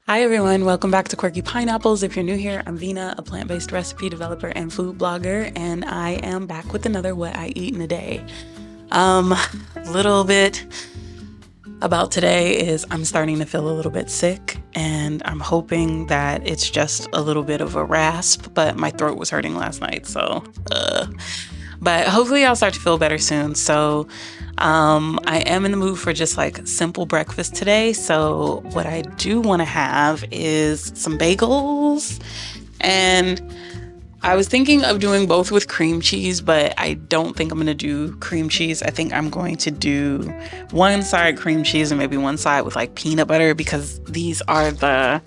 Hi everyone, welcome back to Quirky Pineapples. If you're new here, I'm Vina, a plant-based recipe developer and food blogger, and I am back with another What I Eat in a Day. Little bit about today is I'm starting to feel a little bit sick, and I'm hoping that it's just a little bit of a rasp, but my throat was hurting last night, but hopefully I'll start to feel better soon. So I am in the mood for just like simple breakfast today. So what I do want to have is some bagels, and I was thinking of doing both with cream cheese, but I don't think I'm going to do cream cheese. I think I'm going to do one side cream cheese and maybe one side with like peanut butter, because these are the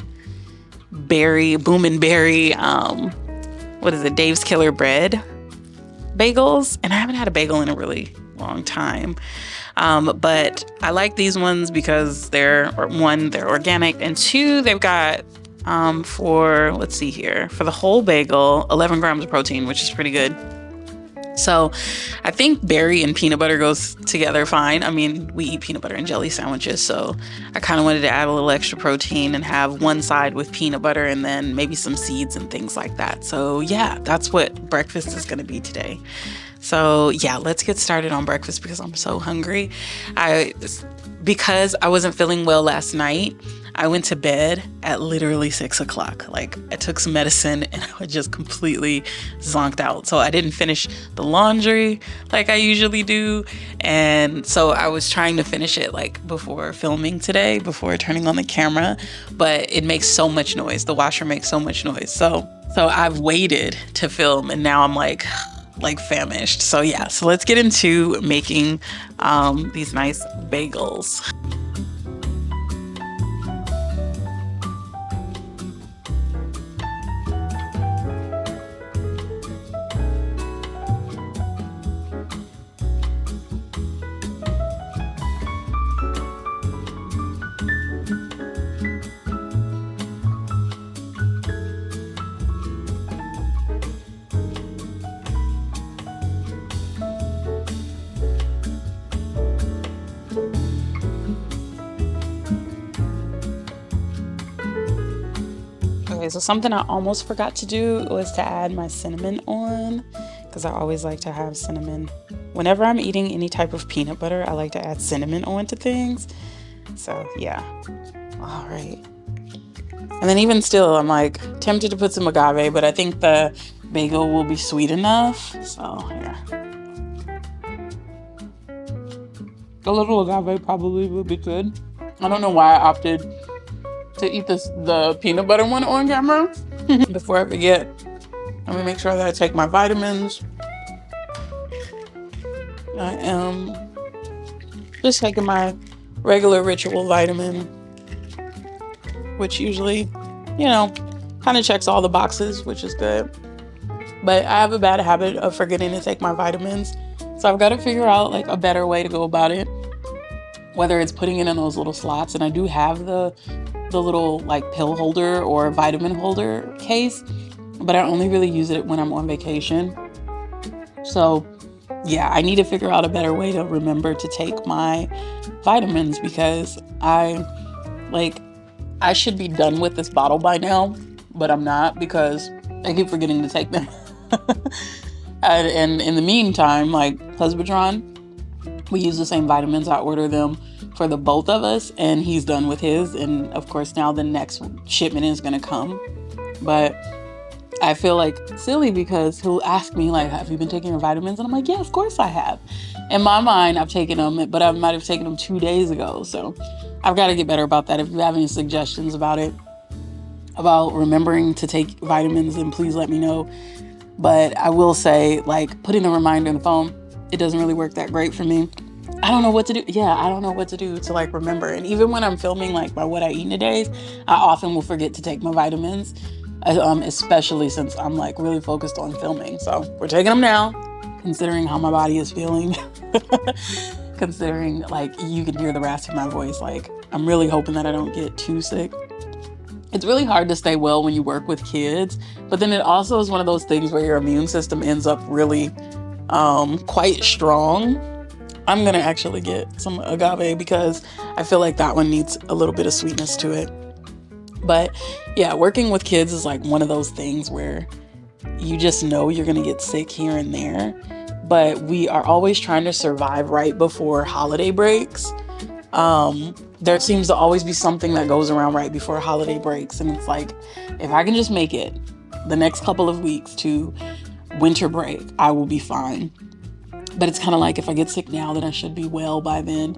Boomin berry, Dave's Killer Bread bagels, and I haven't had a bagel in a really long time. But I like these ones because they're organic, and two, they've got for the whole bagel 11 grams of protein, which is pretty good. So I think berry and peanut butter goes together fine. I mean, we eat peanut butter and jelly sandwiches, so I kind of wanted to add a little extra protein and have one side with peanut butter and then maybe some seeds and things like that. So yeah, that's what breakfast is going to be today. So yeah, let's get started on breakfast because I'm so hungry. Because I wasn't feeling well last night, I went to bed at literally 6 o'clock. Like, I took some medicine and I was just completely zonked out. So I didn't finish the laundry like I usually do. And so I was trying to finish it like before filming today, before turning on the camera, but it makes so much noise. The washer makes so much noise. So I've waited to film, and now I'm like famished. So yeah, so let's get into making these nice bagels. Okay, so something I almost forgot to do was to add my cinnamon on, because I always like to have cinnamon. Whenever I'm eating any type of peanut butter, I like to add cinnamon onto things. So yeah, all right. And then even still, I'm like tempted to put some agave, but I think the bagel will be sweet enough. So yeah. A little agave probably would be good. I don't know why I opted to eat the peanut butter one on camera. Before I forget, let me make sure that I take my vitamins. I am just taking my regular ritual vitamin, which usually, kind of checks all the boxes, which is good. But I have a bad habit of forgetting to take my vitamins. So I've got to figure out like a better way to go about it, whether it's putting it in those little slots. And I do have the little like pill holder or vitamin holder case, but I only really use it when I'm on vacation. So yeah, I need to figure out a better way to remember to take my vitamins, because I should be done with this bottle by now, but I'm not, because I keep forgetting to take them. And in the meantime, like Husbandron, we use the same vitamins. I order them for the both of us, and he's done with his. And of course, now the next shipment is going to come. But I feel like silly because he'll ask me like, have you been taking your vitamins? And I'm like, yeah, of course I have. In my mind, I've taken them, but I might have taken them 2 days ago. So I've got to get better about that. If you have any suggestions about remembering to take vitamins, then please let me know. But I will say, like, putting a reminder in the phone, it doesn't really work that great for me. I don't know what to do. Yeah, I don't know what to do to like remember. And even when I'm filming like my What I Eat in a Days, I often will forget to take my vitamins, especially since I'm like really focused on filming. So we're taking them now, considering how my body is feeling. Considering like you can hear the rasp in my voice. Like, I'm really hoping that I don't get too sick. It's really hard to stay well when you work with kids, but then it also is one of those things where your immune system ends up really quite strong. I'm gonna actually get some agave because I feel like that one needs a little bit of sweetness to it. But yeah, working with kids is like one of those things where you just know you're going to get sick here and there. But we are always trying to survive right before holiday breaks. There seems to always be something that goes around right before holiday breaks. And it's like, if I can just make it the next couple of weeks to winter break, I will be fine. But it's kind of like if I get sick now, then I should be well by then.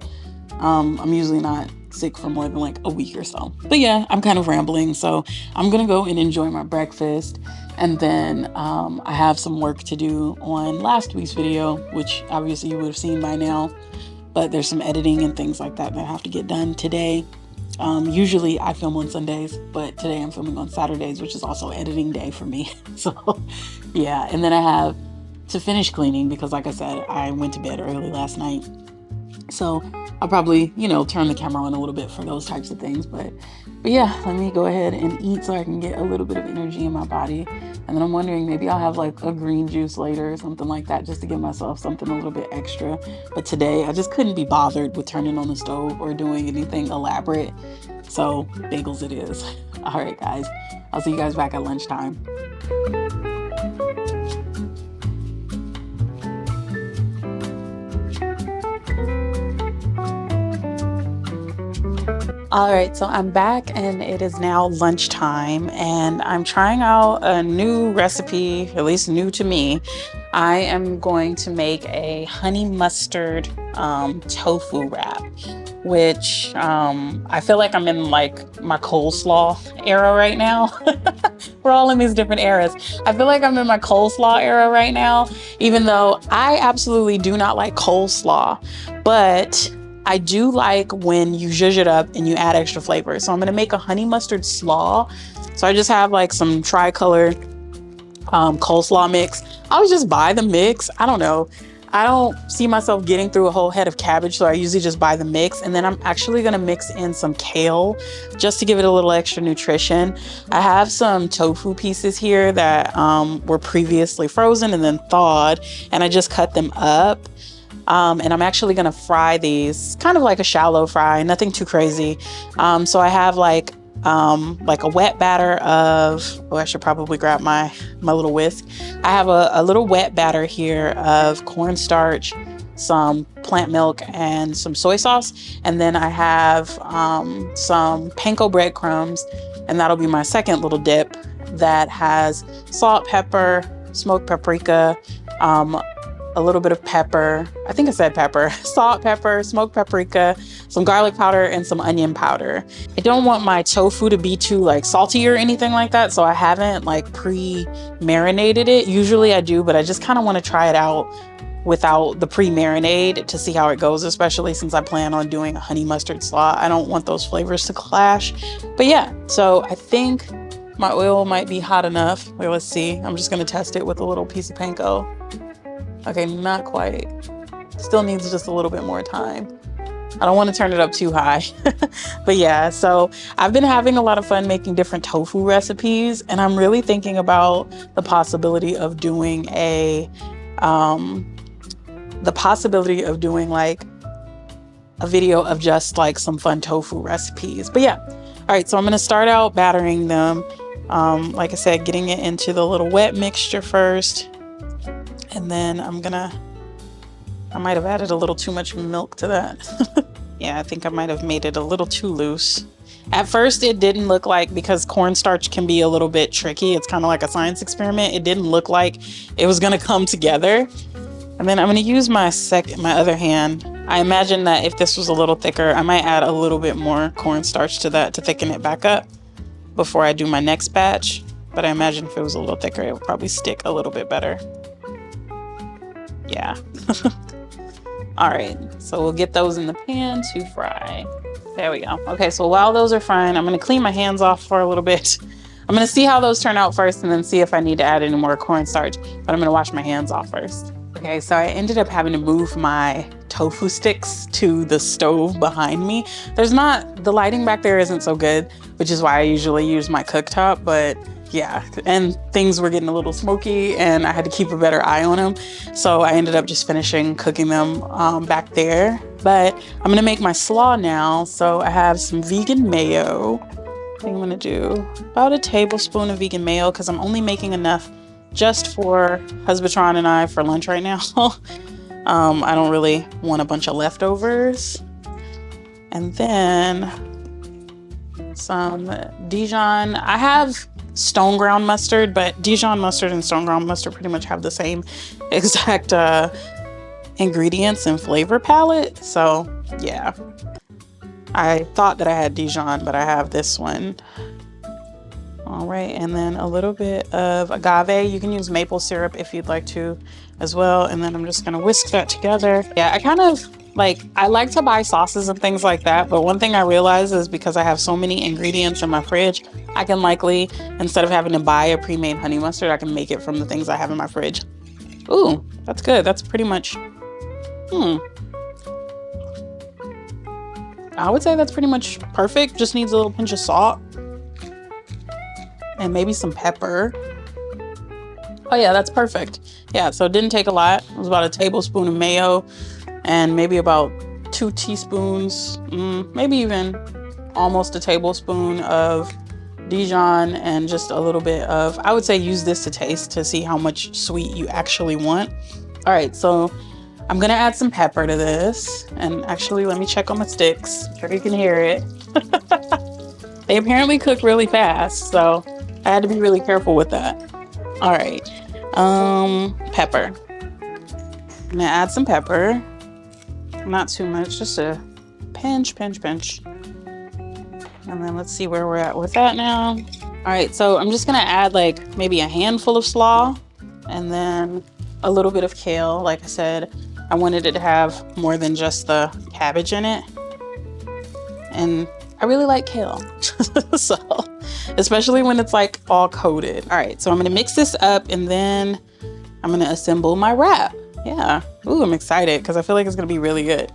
I'm usually not sick for more than like a week or so. But yeah, I'm kind of rambling. So I'm going to go and enjoy my breakfast. And then I have some work to do on last week's video, which obviously you would have seen by now. But there's some editing and things like that that I have to get done today. Usually I film on Sundays, but today I'm filming on Saturdays, which is also editing day for me. So yeah, and then I have to finish cleaning because like I said, I went to bed early last night. So I'll probably, turn the camera on a little bit for those types of things. But yeah, let me go ahead and eat so I can get a little bit of energy in my body. And then I'm wondering, maybe I'll have like a green juice later or something like that, just to give myself something a little bit extra. But today I just couldn't be bothered with turning on the stove or doing anything elaborate. So bagels it is. All right, guys, I'll see you guys back at lunchtime. All right, so I'm back and it is now lunchtime and I'm trying out a new recipe, at least new to me. I am going to make a honey mustard tofu wrap, which I feel like I'm in like my coleslaw era right now. We're all in these different eras. I feel like I'm in my coleslaw era right now, even though I absolutely do not like coleslaw, but I do like when you zhuzh it up and you add extra flavor. So I'm gonna make a honey mustard slaw. So I just have like some tricolor coleslaw mix. I always just buy the mix. I don't know. I don't see myself getting through a whole head of cabbage, so I usually just buy the mix. And then I'm actually gonna mix in some kale just to give it a little extra nutrition. I have some tofu pieces here that were previously frozen and then thawed, and I just cut them up. And I'm actually going to fry these kind of like a shallow fry, nothing too crazy. So I have like a wet batter of, I should probably grab my little whisk. I have a little wet batter here of cornstarch, some plant milk, and some soy sauce. And then I have some panko breadcrumbs, and that'll be my second little dip that has salt, pepper, smoked paprika, a little bit of pepper. I think I said pepper. Salt, pepper, smoked paprika, some garlic powder, and some onion powder. I don't want my tofu to be too like salty or anything like that, so I haven't like pre-marinated it. Usually I do, but I just kind of want to try it out without the pre-marinade to see how it goes, especially since I plan on doing a honey mustard slaw. I don't want those flavors to clash. But yeah, so I think my oil might be hot enough. Wait, let's see. I'm just gonna test it with a little piece of panko. Okay, not quite. Still needs just a little bit more time. I don't want to turn it up too high. But yeah, so I've been having a lot of fun making different tofu recipes, and I'm really thinking about the possibility of doing like a video of just like some fun tofu recipes. But yeah, all right, so I'm gonna start out battering them. Like I said, getting it into the little wet mixture first. And then I might have added a little too much milk to that. Yeah, I think I might have made it a little too loose. At first, it didn't look like, because cornstarch can be a little bit tricky, it's kind of like a science experiment. It didn't look like it was gonna come together. And then I'm gonna use my other hand. I imagine that if this was a little thicker, I might add a little bit more cornstarch to that to thicken it back up before I do my next batch. But I imagine if it was a little thicker, it would probably stick a little bit better. Yeah. All right, so we'll get those in the pan to fry. There we go. Okay, so while those are frying, I'm gonna clean my hands off for a little bit. I'm gonna see how those turn out first and then see if I need to add any more cornstarch, but I'm gonna wash my hands off first. Okay, so I ended up having to move my tofu sticks to the stove behind me. The lighting back there isn't so good, which is why I usually use my cooktop, but yeah, and things were getting a little smoky and I had to keep a better eye on them. So I ended up just finishing cooking them back there. But I'm gonna make my slaw now. So I have some vegan mayo, think I'm gonna do about a tablespoon of vegan mayo because I'm only making enough just for husbandtron and I for lunch right now. I don't really want a bunch of leftovers. And then some Dijon. I have stone ground mustard, but Dijon mustard and stone ground mustard pretty much have the same exact ingredients and flavor palette. So yeah, I thought that I had Dijon, but I have this one. All right, and then a little bit of agave. You can use maple syrup if you'd like to as well. And then I'm just gonna whisk that together. Yeah, I like to buy sauces and things like that, but one thing I realize is because I have so many ingredients in my fridge, I can likely, instead of having to buy a pre-made honey mustard, I can make it from the things I have in my fridge. Ooh, that's good. That's pretty much, I would say that's pretty much perfect. Just needs a little pinch of salt. And maybe some pepper. Oh yeah, that's perfect. Yeah, so it didn't take a lot. It was about a tablespoon of mayo and maybe about 2 teaspoons, maybe even almost a tablespoon of Dijon and just a little bit of, I would say use this to taste to see how much sweet you actually want. All right, so I'm gonna add some pepper to this. And actually, let me check on my sticks. I'm sure you can hear it. They apparently cook really fast, so I had to be really careful with that. All right, pepper. I'm gonna add some pepper. Not too much, just a pinch. And then let's see where we're at with that now. All right, so I'm just gonna add like maybe a handful of slaw and then a little bit of kale. Like I said, I wanted it to have more than just the cabbage in it. And I really like kale. So, especially when it's like all coated. All right, so I'm gonna mix this up and then I'm gonna assemble my wrap. Yeah, ooh, I'm excited because I feel like it's gonna be really good.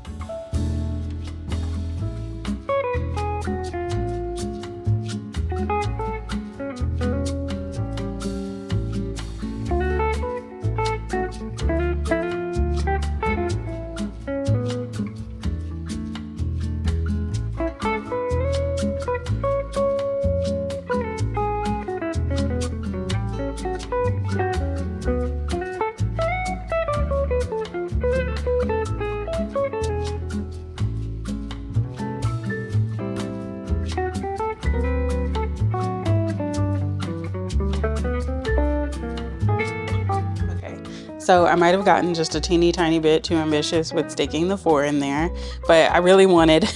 So I might have gotten just a teeny tiny bit too ambitious with sticking the 4 in there, but I really wanted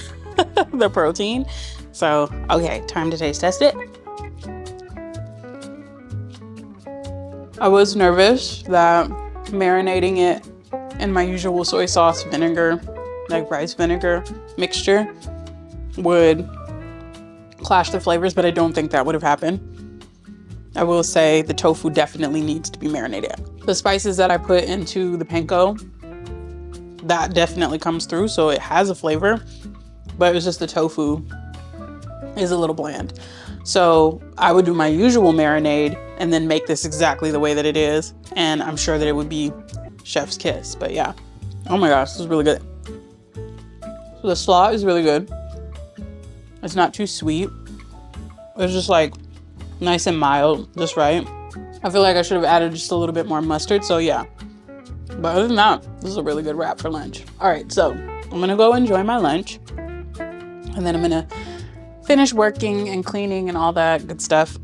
the protein. So, okay, time to taste test it. I was nervous that marinating it in my usual soy sauce vinegar, like rice vinegar mixture, would clash the flavors, but I don't think that would have happened. I will say the tofu definitely needs to be marinated. The spices that I put into the panko, that definitely comes through, so it has a flavor, but it's just the tofu is a little bland. So I would do my usual marinade and then make this exactly the way that it is, and I'm sure that it would be chef's kiss. But yeah, oh my gosh, this is really good. So the slaw is really good. It's not too sweet. It's just like nice and mild, just right. I feel like I should have added just a little bit more mustard, so yeah. But other than that, this is a really good wrap for lunch. All right, so I'm gonna go enjoy my lunch, and then I'm gonna finish working and cleaning and all that good stuff.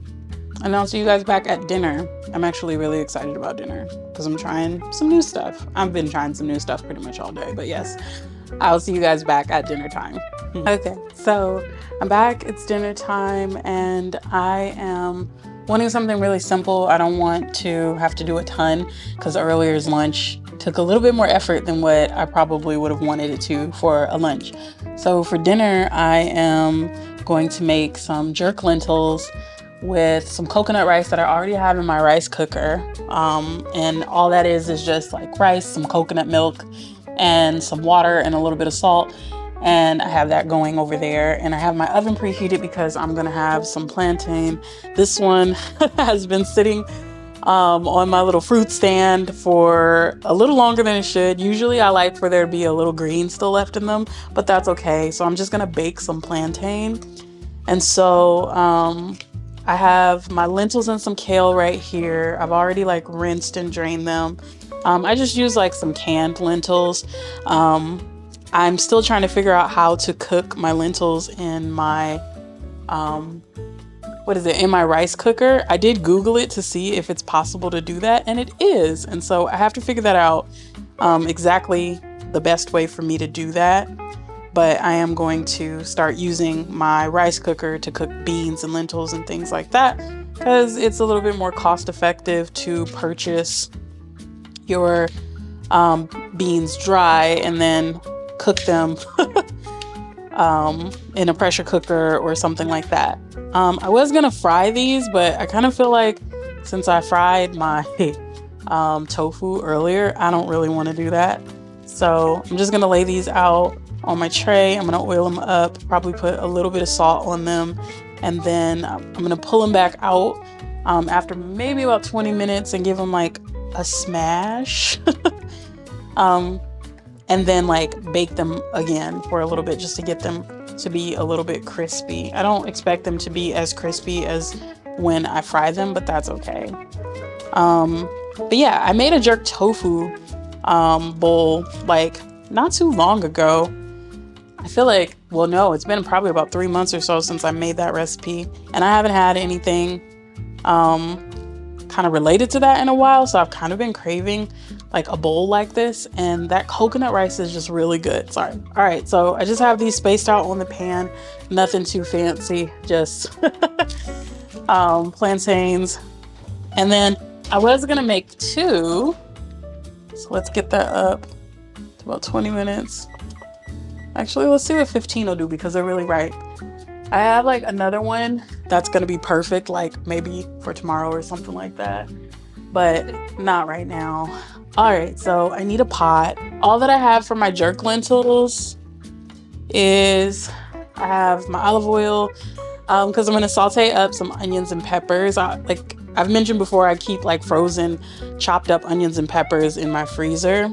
And I'll see you guys back at dinner. I'm actually really excited about dinner because I'm trying some new stuff. I've been trying some new stuff pretty much all day, but yes, I'll see you guys back at dinner time. Okay, so I'm back, it's dinner time, and I am wanting something really simple. I don't want to have to do a ton because earlier's lunch took a little bit more effort than what I probably would have wanted it to for a lunch. So for dinner, I am going to make some jerk lentils with some coconut rice that I already have in my rice cooker. And all that is just like rice, some coconut milk, and some water and a little bit of salt. And I have that going over there, and I have my oven preheated because I'm gonna have some plantain. This one has been sitting on my little fruit stand for a little longer than it should. Usually I like for there to be a little green still left in them, but that's okay. So I'm just gonna bake some plantain, And so I have my lentils and some kale right here. I've already like rinsed and drained them. I just use like some canned lentils. I'm still trying to figure out how to cook my lentils in my in my rice cooker. I did Google it to see if it's possible to do that, and it is. And so I have to figure that out, exactly the best way for me to do that. But I am going to start using my rice cooker to cook beans and lentils and things like that, because it's a little bit more cost effective to purchase your beans dry and then cook them in a pressure cooker or something like that. I was gonna fry these, but I kind of feel like since I fried my tofu earlier, I don't really want to do that. So I'm just gonna lay these out on my tray. I'm gonna oil them up, probably put a little bit of salt on them, and then I'm gonna pull them back out after maybe about 20 minutes and give them like a smash. And then like bake them again for a little bit just to get them to be a little bit crispy. I don't expect them to be as crispy as when I fry them, but that's okay. But yeah, I made a jerk tofu bowl like not too long ago. I feel like, well, no, it's been probably about 3 months or so since I made that recipe, and I haven't had anything kind of related to that in a while. So I've kind of been craving like a bowl like this, and that coconut rice is just really good. Sorry. All right, so I just have these spaced out on the pan, nothing too fancy, just plantains. And then I was gonna make two, so let's get that up to about 20 minutes. Actually, let's see what 15 will do, because they're really ripe. I have like another one that's gonna be perfect, like maybe for tomorrow or something like that, but not right now. All right, so I need a pot. All that I have for my jerk lentils is I have my olive oil, because I'm gonna saute up some onions and peppers. Like I've mentioned before, I keep like frozen chopped up onions and peppers in my freezer.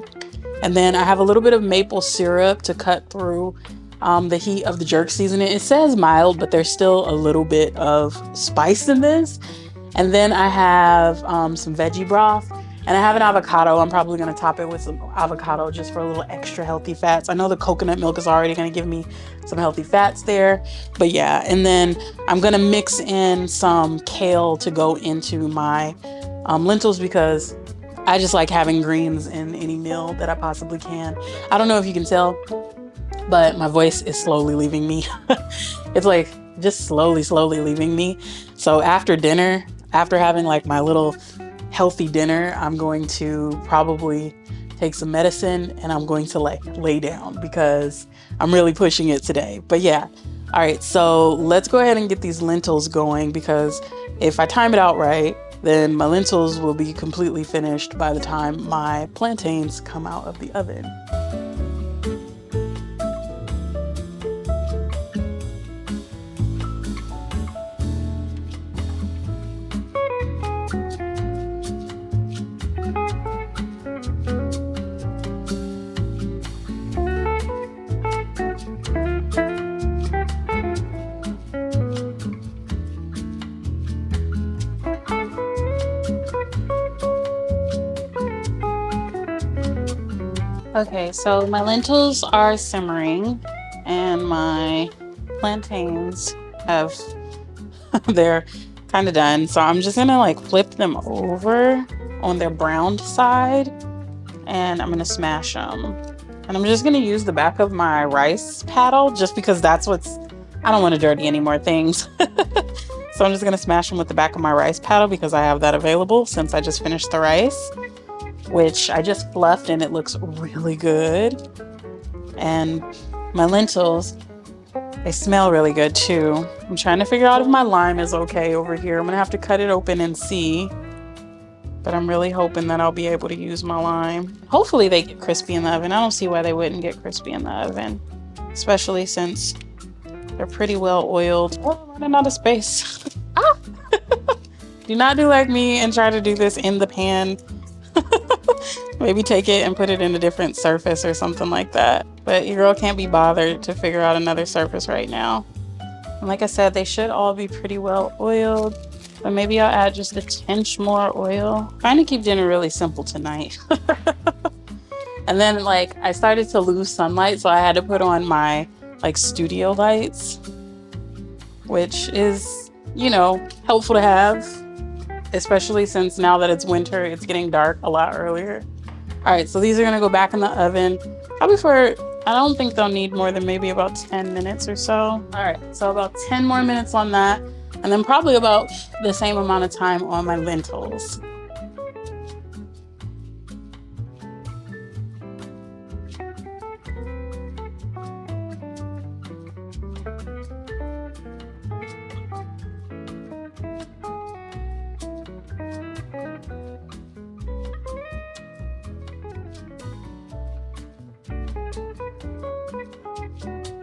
And then I have a little bit of maple syrup to cut through the heat of the jerk seasoning. It says mild, but there's still a little bit of spice in this. And then I have some veggie broth, and I have an avocado. I'm probably going to top it with some avocado just for a little extra healthy fats. I know the coconut milk is already going to give me some healthy fats there, but yeah. And then I'm going to mix in some kale to go into my lentils, because I just like having greens in any meal that I possibly can. I don't know if you can tell, but my voice is slowly leaving me. It's like just slowly leaving me. So after dinner, after having like my little healthy dinner, I'm going to probably take some medicine and I'm going to like lay down, because I'm really pushing it today. But yeah. All right, so let's go ahead and get these lentils going, because if I time it out right, then my lentils will be completely finished by the time my plantains come out of the oven. Okay, so my lentils are simmering and my plantains have, they're kind of done. So I'm just gonna like flip them over on their browned side and I'm gonna smash them. And I'm just gonna use the back of my rice paddle, just because that's I don't want to dirty any more things. So I'm just gonna smash them with the back of my rice paddle, because I have that available since I just finished the rice, which I just fluffed, and it looks really good. And my lentils, they smell really good too. I'm trying to figure out if my lime is okay over here. I'm gonna have to cut it open and see, but I'm really hoping that I'll be able to use my lime. Hopefully they get crispy in the oven. I don't see why they wouldn't get crispy in the oven, especially since they're pretty well oiled. Oh, I'm running out of space. Ah! Do not do like me and try to do this in the pan. Maybe take it and put it in a different surface or something like that. But your girl can't be bothered to figure out another surface right now. And like I said, they should all be pretty well oiled, but maybe I'll add just a tinge more oil. Trying to keep dinner really simple tonight. And then like I started to lose sunlight, so I had to put on my like studio lights, which is, you know, helpful to have, especially since now that it's winter, it's getting dark a lot earlier. All right, so these are gonna go back in the oven probably for, I don't think they'll need more than maybe about 10 minutes or so. All right, so about 10 more minutes on that, and then probably about the same amount of time on my lentils.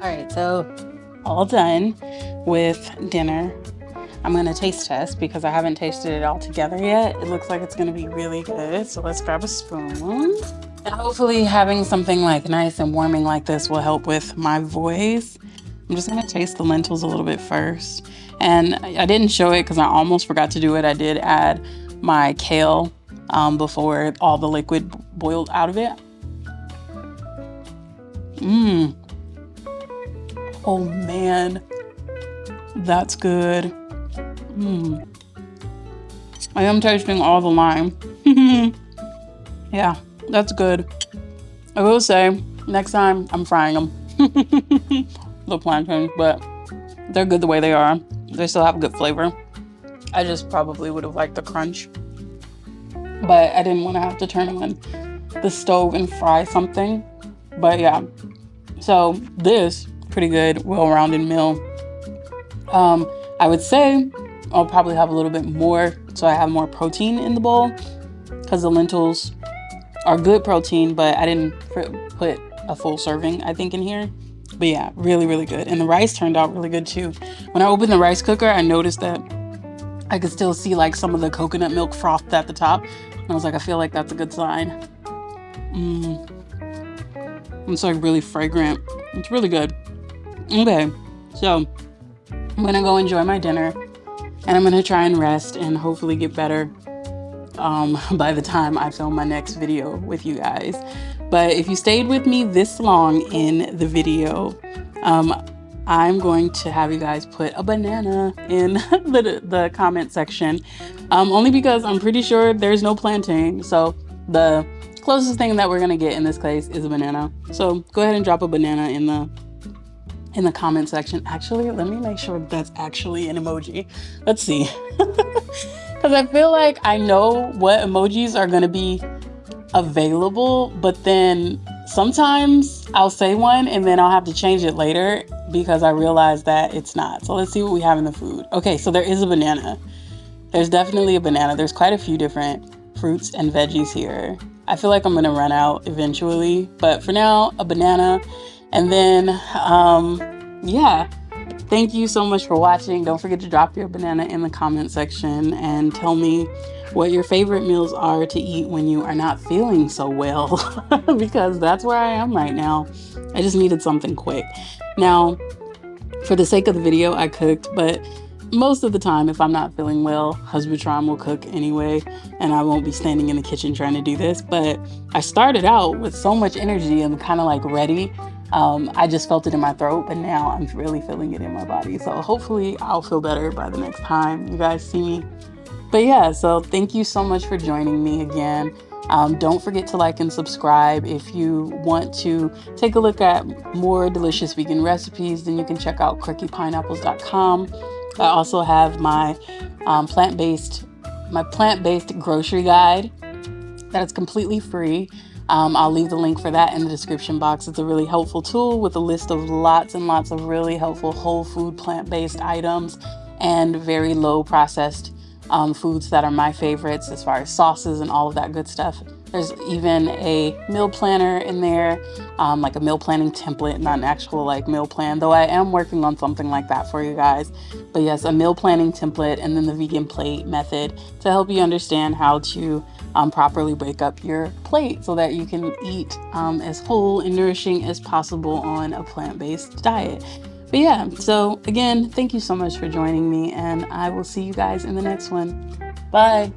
All right, so all done with dinner. I'm gonna taste test because I haven't tasted it all together yet. It looks like it's gonna be really good. So let's grab a spoon. And hopefully having something like nice and warming like this will help with my voice. I'm just gonna taste the lentils a little bit first. And I didn't show it because I almost forgot to do it. I did add my kale before all the liquid boiled out of it. Oh man, that's good. I am tasting all the lime. Yeah, that's good. I will say, next time I'm frying them. The plantains, but they're good the way they are. They still have good flavor. I just probably would have liked the crunch, but I didn't want to have to turn on the stove and fry something. But yeah, so this pretty good, well-rounded meal. I would say I'll probably have a little bit more so I have more protein in the bowl, because the lentils are good protein, but I didn't put a full serving, I think, in here. But yeah, really, really good. And the rice turned out really good too. When I opened the rice cooker, I noticed that I could still see like some of the coconut milk frothed at the top. And I was like, I feel like that's a good sign. It's like really fragrant. It's really good. Okay, so I'm gonna go enjoy my dinner, and I'm gonna try and rest and hopefully get better by the time I film my next video with you guys. But if you stayed with me this long in the video, I'm going to have you guys put a banana in the comment section, only because I'm pretty sure there's no plantain. So the closest thing that we're gonna get in this case is a banana. So go ahead and drop a banana in the comment section. Actually, let me make sure that's actually an emoji. Let's see. Because I feel like I know what emojis are going to be available, but then sometimes I'll say one and then I'll have to change it later because I realize that it's not. So let's see what we have in the food. Okay, so there is a banana. There's definitely a banana. There's quite a few different fruits and veggies here. I feel like I'm going to run out eventually, but for now, a banana. And then, yeah, thank you so much for watching. Don't forget to drop your banana in the comment section and tell me what your favorite meals are to eat when you are not feeling so well, because that's where I am right now. I just needed something quick. Now, for the sake of the video, I cooked, but most of the time, if I'm not feeling well, Husbandtron will cook anyway, and I won't be standing in the kitchen trying to do this. But I started out with so much energy and kind of like ready. I just felt it in my throat, but now I'm really feeling it in my body. So hopefully I'll feel better by the next time you guys see me. But yeah, so thank you so much for joining me again. Don't forget to like and subscribe. If you want to take a look at more delicious vegan recipes, then you can check out quirkypineapples.com. I also have my plant-based grocery guide that is completely free. I'll leave the link for that in the description box. It's a really helpful tool with a list of lots and lots of really helpful whole food plant-based items and very low processed foods that are my favorites as far as sauces and all of that good stuff. There's even a meal planner in there, like a meal planning template, not an actual like meal plan, though I am working on something like that for you guys. But yes, a meal planning template, and then the vegan plate method to help you understand how to properly break up your plate so that you can eat as whole and nourishing as possible on a plant-based diet. But yeah, so again, thank you so much for joining me, and I will see you guys in the next one. Bye.